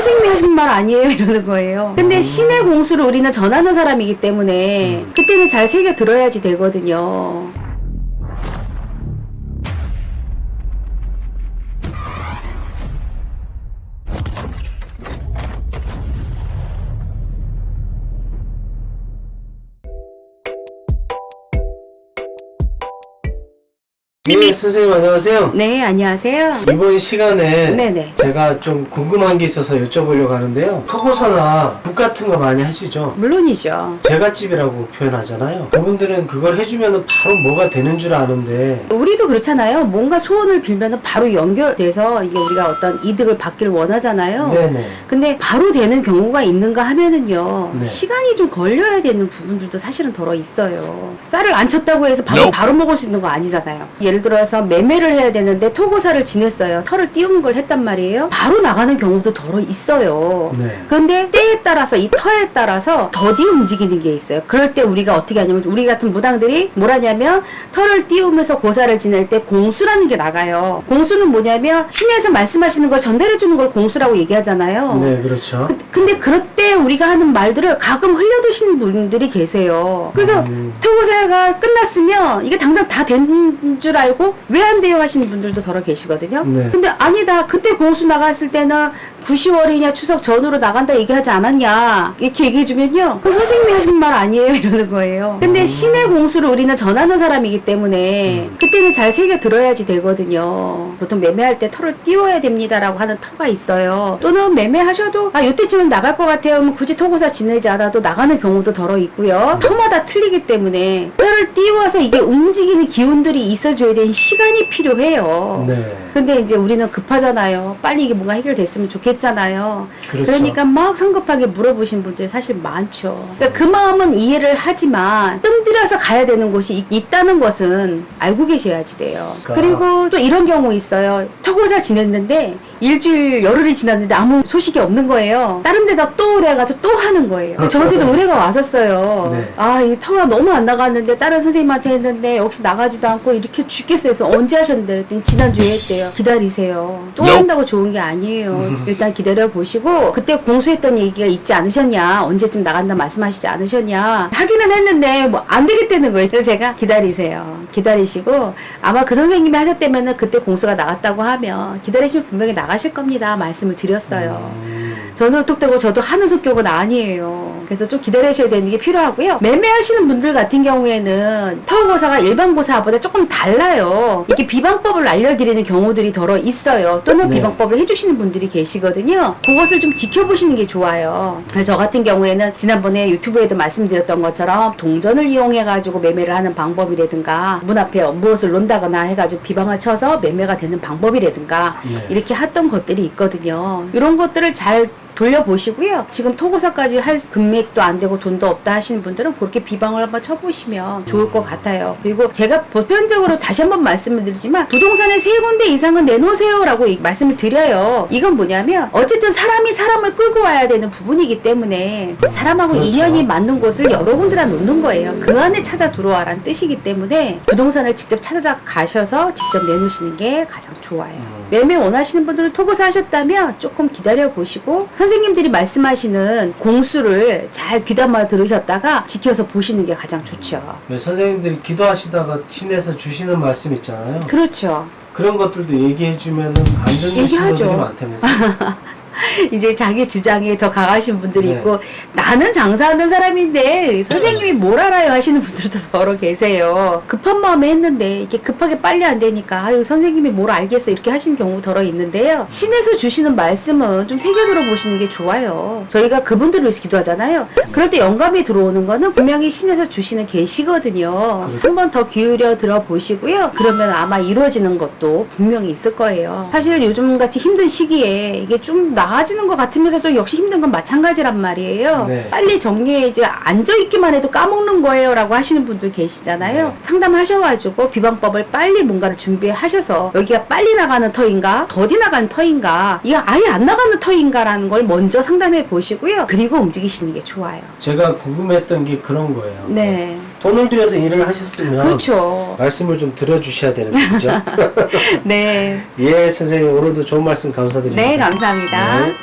선생님이 하신 말 아니에요 이러는 거예요. 근데 신의 공수를 우리는 전하는 사람이기 때문에 그때는 잘 새겨 들어야지 되거든요. 네, 선생님 안녕하세요. 네, 안녕하세요. 이번 시간에 네네. 제가 좀 궁금한 게 있어서 여쭤보려고 하는데요. 토고사나 국 같은 거 많이 하시죠? 물론이죠. 제갓집이라고 표현하잖아요. 그분들은 그걸 해주면 바로 뭐가 되는 줄 아는데 우리도 그렇잖아요. 뭔가 소원을 빌면 바로 연결돼서 이게 우리가 어떤 이득을 받기를 원하잖아요. 네네. 근데 바로 되는 경우가 있는가 하면은요. 네. 시간이 좀 걸려야 되는 부분들도 사실은 덜어 있어요. 쌀을 안 쳤다고 해서 바로 먹을 수 있는 거 아니잖아요. 예를 들어서 매매를 해야 되는데 토고사를 지냈어요. 털을 띄우는 걸 했단 말이에요. 바로 나가는 경우도 덜어 있어요. 네. 그런데 때에 따라서 이 터에 따라서 더디 움직이는 게 있어요. 그럴 때 우리가 어떻게 하냐면 우리 같은 무당들이 뭘 하냐면 털을 띄우면서 고사를 지낼 때 공수라는 게 나가요. 공수는 뭐냐면 신에서 말씀하시는 걸 전달해 주는 걸 공수라고 얘기하잖아요. 네, 그렇죠. 근데 그럴 때 우리가 하는 말들을 가끔 흘려드시는 분들이 계세요. 그래서 토고사가 끝났으면 이게 당장 다 된 줄 알고 왜 안 돼요 하시는 분들도 덜어 계시거든요. 네. 근데 아니다. 그때 공수 나갔을 때는 9, 10월이냐 추석 전후로 나간다 얘기하지 않았냐 이렇게 얘기해주면요. 그 선생님이 하신 말 아니에요 이러는 거예요. 근데 신의 공수를 우리는 전하는 사람이기 때문에 그때는 잘 새겨 들어야지 되거든요. 보통 매매할 때 털을 띄워야 됩니다라고 하는 터가 있어요. 또는 매매하셔도 요때쯤은 나갈 것 같아요. 그럼 굳이 토고사 지내지 않아도 나가는 경우도 덜어 있고요. 터마다 틀리기 때문에 털을 띄워서 이게 움직이는 기운들이 있어줘야 되는 시간이 필요해요. 네. 근데 이제 우리는 급하잖아요. 빨리 이게 뭔가 해결됐으면 좋겠잖아요. 그렇죠. 그러니까 막 성급하게 물어보신 분들이 사실 많죠. 그러니까 그 마음은 이해를 하지만 뜸들여서 가야 되는 곳이 있다는 것은 알고 계셔야지 돼요. 그러니까. 그리고 또 이런 경우 있어요. 토고사 지냈는데 일주일 열흘이 지났는데 아무 소식이 없는 거예요. 다른 데다 또 의뢰가지고 또 하는 거예요. 저한테도 의뢰가 왔었어요. 네. 이 터가 너무 안 나갔는데 다른 선생님한테 했는데 역시 나가지도 않고 이렇게 죽겠어요. 그래서 언제 하셨는데 그랬더니 지난주에 했대요. 기다리세요. 또 한다고 좋은 게 아니에요. 일단 기다려 보시고 그때 공수했던 얘기가 있지 않으셨냐, 언제쯤 나간다 말씀하시지 않으셨냐 하기는 했는데 뭐 안 되겠다는 거예요. 그래서 제가 기다리세요. 기다리시고 아마 그 선생님이 하셨다면은 그때 공수가 나갔다고 하면 기다리시면 분명히 나가실 겁니다 말씀을 드렸어요. 저는 톡되고 저도 하는 성격은 아니에요. 그래서 좀 기다리셔야 되는 게 필요하고요. 매매하시는 분들 같은 경우에는 터고사가 일반 고사보다 조금 달라요. 이게 비방법을 알려드리는 경우들이 덜어 있어요. 또는 네. 비방법을 해주시는 분들이 계시거든요. 그것을 좀 지켜보시는 게 좋아요. 그래서 저 같은 경우에는 지난번에 유튜브에도 말씀드렸던 것처럼 동전을 이용해가지고 매매를 하는 방법이라든가 문 앞에 무엇을 놓는다거나 해가지고 비방을 쳐서 매매가 되는 방법이라든가 네. 이렇게 했던 것들이 있거든요. 이런 것들을 잘 돌려보시고요. 지금 토고사까지 할 금액도 안 되고 돈도 없다 하시는 분들은 그렇게 비방을 한번 쳐보시면 좋을 것 같아요. 그리고 제가 보편적으로 다시 한번 말씀을 드리지만 부동산에 3군데 이상은 내놓으세요 라고 말씀을 드려요. 이건 뭐냐면 어쨌든 사람이 사람을 끌고 와야 되는 부분이기 때문에 사람하고 그렇죠. 인연이 맞는 곳을 여러 군데나 놓는 거예요. 그 안에 찾아 들어와라는 뜻이기 때문에 부동산을 직접 찾아가셔서 직접 내놓으시는 게 가장 좋아요. 매매 원하시는 분들은 토고사 하셨다면 조금 기다려보시고 선생님들이 말씀하시는 공수를 잘 귀담아 들으셨다가 지켜서 보시는 게 가장 좋죠. 네, 선생님들이 기도하시다가 신에서 주시는 말씀 있잖아요. 그렇죠. 그런 것들도 얘기해주면 안 듣는 얘기하죠. 신도들이 많다면서요. 이제 자기 주장이 더 강하신 분들이 네. 있고 나는 장사하는 사람인데 선생님이 뭘 알아요 하시는 분들도 더러 계세요. 급한 마음에 했는데 이게 급하게 빨리 안 되니까 아유 선생님이 뭘 알겠어 이렇게 하시는 경우 더러 있는데요. 신에서 주시는 말씀은 좀 새겨 들어보시는 게 좋아요. 저희가 그분들을 위해서 기도하잖아요. 그럴 때 영감이 들어오는 거는 분명히 신에서 주시는 계시거든요. 한 번 더 기울여 들어보시고요. 그러면 아마 이루어지는 것도 분명히 있을 거예요. 사실 요즘같이 힘든 시기에 이게 좀 나아지는 것 같으면서도 역시 힘든 건 마찬가지란 말이에요. 네. 빨리 정리해 이제 앉아있기만 해도 까먹는 거예요 라고 하시는 분들 계시잖아요. 네. 상담하셔가지고 비방법을 빨리 뭔가를 준비하셔서 여기가 빨리 나가는 터인가 더디 나가는 터인가 이게 아예 안 나가는 터인가 라는 걸 먼저 상담해 보시고요. 그리고 움직이시는 게 좋아요. 제가 궁금했던 게 그런 거예요. 네. 돈을 들여서 일을 하셨으면 그렇죠. 말씀을 좀 들어주셔야 되는데 그죠? 네. 예, 선생님 오늘도 좋은 말씀 감사드립니다. 네, 감사합니다. 네.